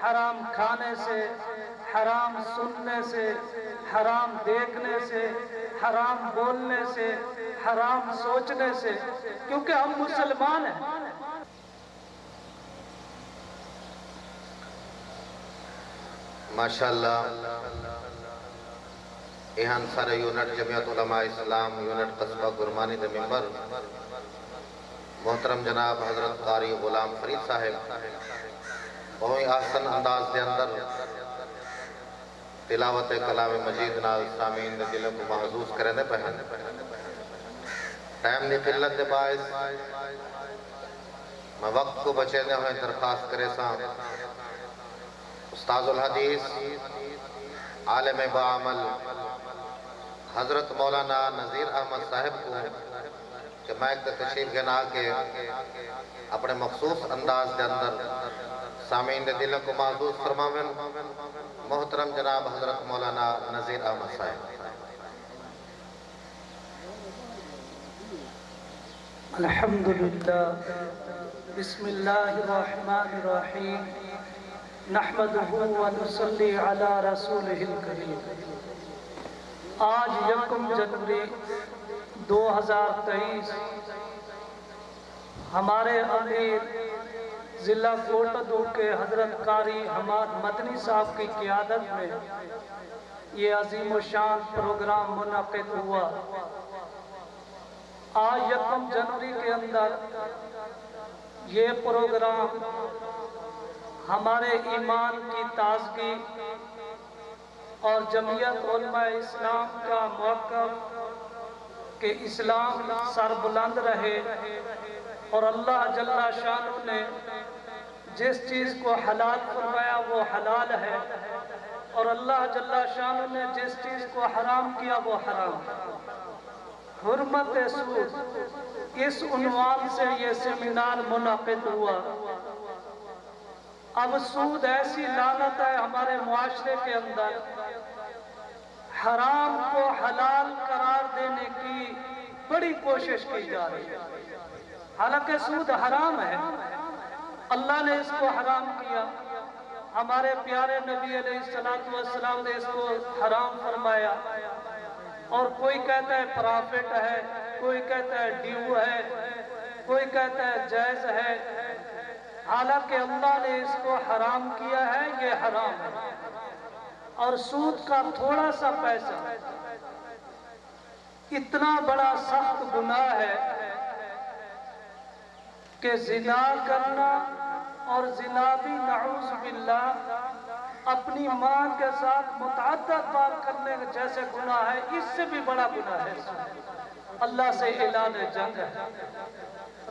حرام کھانے سے، حرام سننے سے، حرام دیکھنے سے، حرام بولنے سے، حرام سوچنے سے، کیونکہ ہم مسلمان ہیں۔ ماشاءاللہ ایہان سارے یونٹ جمعیت علماء اسلام یونٹ قصبہ گرمانی دے ممبر محترم جناب حضرت قاری غلام فرید صاحب بہوئی آسن انداز دے اندر تلاوت کلام مجید نال سامعین دے دلوں کو محظوظ کرنے پہن ٹائم دی قلت دے باعث میں وقت کو بچینے ہوئے درخواست کرے ساں استاذ الحدیث عالم بعمل حضرت مولانا نذیر احمد صاحب کو کہ میں ایک تشریف گنا کے اپنے مخصوص انداز دے اندر سامعین دے دلوں کو محظوظ فرماویں محترم جناب حضرت مولانا نذیر احمد صاحب۔ الحمدللہ بسم اللہ الرحمن الرحیم نحمدہ ونصلی علی رسولہ الکریم۔ آج یکم جنوری 2023 ہمارے امیر ضلع کوٹدو کے حضرت قاری حماد مدنی صاحب کی قیادت میں یہ عظیم و شان پروگرام منعقد ہوا۔ آج یکم جنوری کے اندر یہ پروگرام ہمارے ایمان کی تازگی اور جمعیت علماء اسلام کا موقف کہ اسلام سر بلند رہے اور اللہ جل شانہ نے جس چیز کو حلال فرمایا وہ حلال ہے اور اللہ جل شانہ نے جس چیز کو حرام کیا وہ حرام ہے۔ حرمت سود اس عنوان سے یہ سیمینار منعقد ہوا۔ اب سود ایسی لعنت ہے ہمارے معاشرے کے اندر، حرام کو حلال قرار دینے کی بڑی کوشش کی جا رہی ہے، حالانکہ سود حرام ہے، اللہ نے اس کو حرام کیا، ہمارے پیارے نبی علیہ السلام نے اس کو حرام فرمایا، اور کوئی کہتا ہے پرافٹ ہے، کوئی کہتا ہے ڈیو ہے، کوئی کہتا ہے جائز ہے، حالانکہ اللہ نے اس کو حرام کیا ہے، یہ حرام ہے۔ اور سود کا تھوڑا سا پیسہ اتنا بڑا سخت گناہ ہے کہ زنا کرنا اور زنا بھی نعوذ باللہ اپنی ماں کے ساتھ متعدد بار کرنے جیسے گناہ ہے، اس سے بھی بڑا گناہ ہے۔ اللہ سے اعلان جنگ ہے۔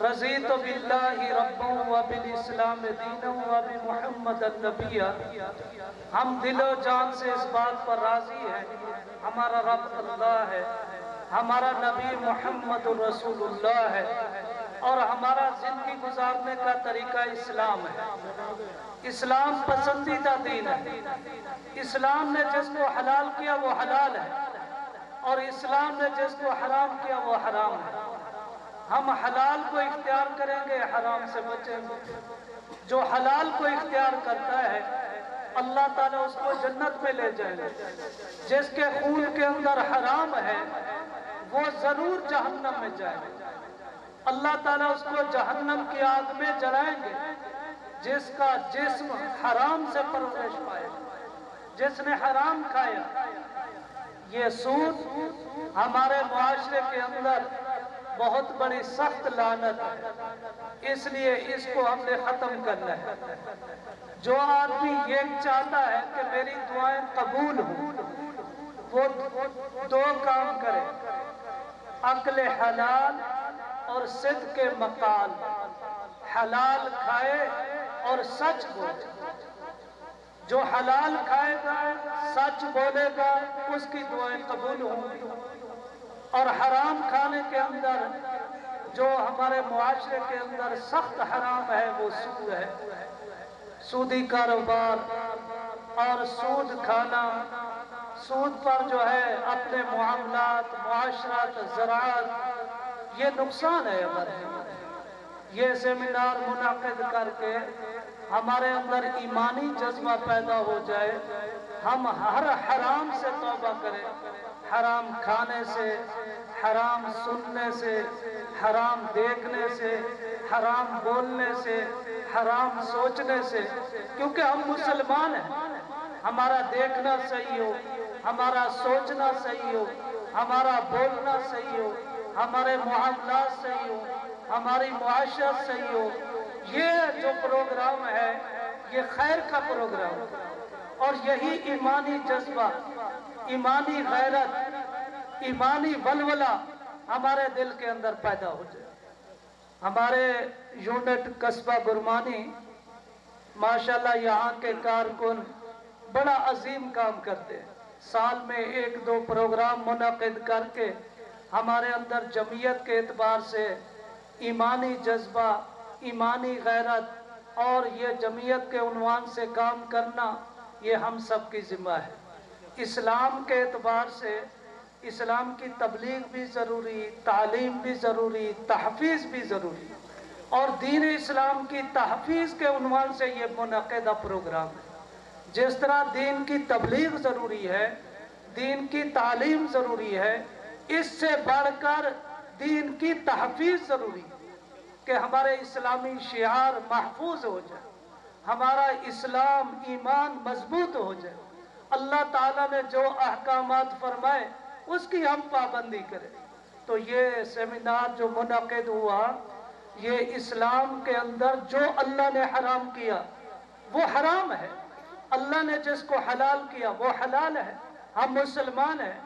رضیت باللہ ربا وبالاسلام دینا وبمحمد النبی، ہم دل و جان سے اس بات پر راضی ہیں ہمارا رب اللہ ہے، ہمارا نبی محمد رسول اللہ ہے، اور ہمارا زندگی گزارنے کا طریقہ اسلام ہے۔ اسلام پسندیدہ دین ہے، اسلام نے جس کو حلال کیا وہ حلال ہے، اور اسلام نے جس کو حرام کیا وہ حرام ہے۔ ہم حلال کو اختیار کریں گے، حرام سے بچیں گے۔ جو حلال کو اختیار کرتا ہے اللہ تعالیٰ اس کو جنت میں لے جائے گا۔ جس کے خون کے اندر حرام ہے وہ ضرور جہنم میں جائے گا، اللہ تعالیٰ اس کو جہنم کی آگ میں جلائیں گے۔ جس کا جسم حرام سے پرورش پائے، جس نے حرام کھایا، یہ سود ہمارے معاشرے کے اندر بہت بڑی سخت لعنت ہے، اس لیے اس کو ہم نے ختم کرنا ہے۔ جو آدمی یہ چاہتا ہے کہ میری دعائیں قبول ہوں، وہ دو کام کرے، عقل حلال اور صدق مقال، حلال کھائے اور سچ بولے۔ جو حلال کھائے گا، سچ بولے گا، اس کی دعائیں قبول ہوں گی۔ اور حرام کھانے کے اندر جو ہمارے معاشرے کے اندر سخت حرام ہے وہ سود ہے، سودی کاروبار اور سود کھانا، سود پر جو ہے اپنے معاملات، معاشرات، زراعت، یہ نقصان ہے ہمارے۔ یہ سیمینار منعقد کر کے हमारे अंदर ईमानी जज्बा पैदा हो जाए, हम हर हराम से तौबा करें, हराम खाने से, हराम सुनने से, हराम देखने से, हराम बोलने से, हराम सोचने से, क्योंकि हम मुसलमान हैं। हमारा देखना सही हो, हमारा सोचना सही हो, हमारा बोलना सही हो, हमारे मुआमलात सही हो, हमारी मुआशरत सही हो। ये जो प्रोग्राम है ये खैर का प्रोग्राम है, और यही ईमानी जज्बा, ईमानी गैरत, ईमानी वलवला हमारे दिल के अंदर पैदा हो जाए। हमारे यूनिट कस्बा गुरमानी माशाल्लाह यहाँ के कारकुन बड़ा अजीम काम करते हैं। साल में 1-2 प्रोग्राम मुनक़िद करके हमारे अंदर जमीयत के एतबार से ईमानी जज्बा, ईमानी गैरत और ये जमीयत के उन्वान से काम करना, ये हम सब की ज़िम्मा है। इस्लाम के एतबार से इस्लाम की तबलीग भी ज़रूरी, तालीम भी ज़रूरी, तहफ़ीज़ भी ज़रूरी, और दीन इस्लाम की तहफ़ीज़ के उन्वान से ये मुनक़िदा प्रोग्राम है। जिस तरह दीन की तबलीग ज़रूरी है, दीन की तालीम ज़रूरी है, इससे बढ़कर दीन की तहफ़ीज़ ज़रूरी है कि हमारे इस्लामी शिआर महफूज हो जाए, हमारा इस्लाम ईमान मजबूत हो जाए, अल्लाह ताला ने जो अहकामात फरमाए उसकी हम पाबंदी करें। तो ये सेमिनार जो मुनक़िद हुआ, ये इस्लाम के अंदर जो अल्लाह ने हराम किया वो हराम है, अल्लाह ने जिसको हलाल किया वो हलाल है। हम मुसलमान हैं,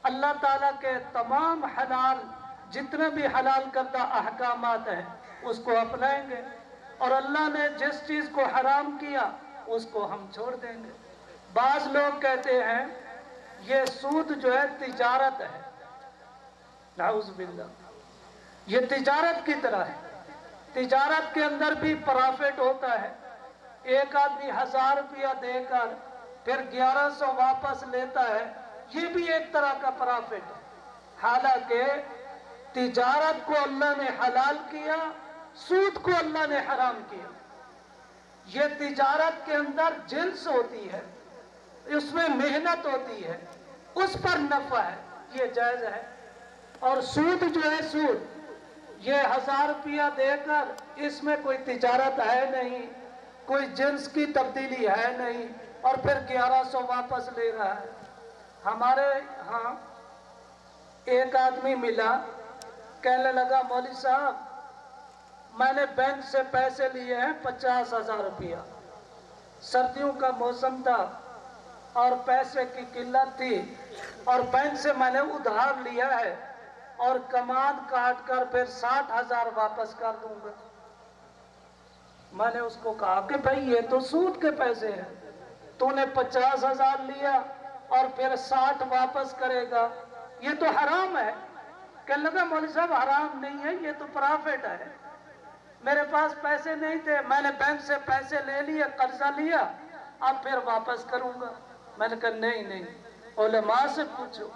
अल्लाह ताला के तमाम हलाल, जितने भी हलाल करदा अहकामात हैं उसको अपनाएंगे, और अल्लाह ने जिस चीज़ को हराम किया उसको हम छोड़ देंगे। बाज़ लोग कहते हैं ये सूद जो है तिजारत है, नाउज़ बिल्लाह, ये तिजारत की तरह है। तिजारत के अंदर भी प्रॉफिट होता है। एक आदमी 1000 रुपया देकर फिर 1100 वापस लेता है, ये भी एक तरह का प्रॉफिट है। हालांकि तिजारत को अल्लाह ने हलाल किया, सूद को अल्लाह ने हराम किया। ये तिजारत के अंदर जिन्स होती है, उसमें मेहनत होती है, उस पर नफा है, ये जायज़ है। और सूद जो है, सूद ये 1000 रुपया देकर इसमें कोई तिजारत है नहीं, कोई जिन्स की तब्दीली है नहीं, और फिर 1100 वापस ले रहा है। हमारे यहाँ एक आदमी मिला, कहने लगा मौलवी साहब मैंने बैंक से पैसे लिए हैं 50,000 रुपया, सर्दियों का मौसम था और पैसे की किल्लत थी, और बैंक से मैंने उधार लिया है और कमाद काट कर फिर 60,000 वापस कर दूंगा। मैंने उसको कहा कि भाई ये तो सूद के पैसे हैं, तूने 50,000 लिया और फिर 60 वापस करेगा, ये तो हराम है। कहने लगा मौलवी साहब हराम नहीं है, ये तो प्रॉफिट है। मेरे पास पैसे नहीं थे, मैंने बैंक से पैसे ले लिए, कर्जा लिया, अब फिर वापस करूंगा। मैंने कहा नहीं नहीं, उलमा से पूछो,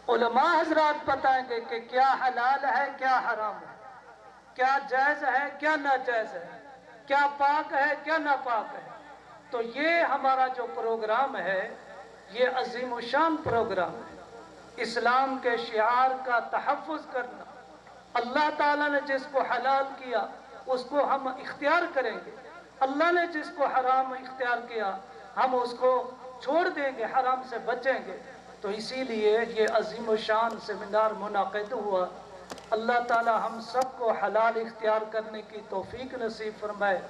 उलमा हजरात बताएंगे कि क्या हलाल है क्या हराम है, क्या जायज है क्या नाजायज है, क्या पाक है क्या नापाक है। तो ये हमारा जो प्रोग्राम है ये अजीम शान प्रोग्राम है। इस्लाम के शिआर का तहफ़्फ़ुज़ करना, अल्लाह ताला ने जिसको हलाल किया उसको हम इख्तियार करेंगे, अल्लाह ने जिसको हराम इख्तियार किया हम उसको छोड़ देंगे, हराम से बचेंगे। तो इसीलिए ये अजीम शान सेमिनार मुनाक़िद हुआ। अल्लाह ताला हम सबको हलाल इख्तियार करने की तौफीक नसीब फरमाए,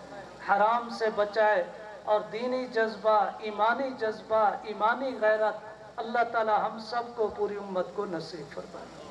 हराम से बचाए, और दीनी जज्बा, ईमानी गैरत अल्लाह ताला हम सबको, पूरी उम्मत को नसीब फरमाए।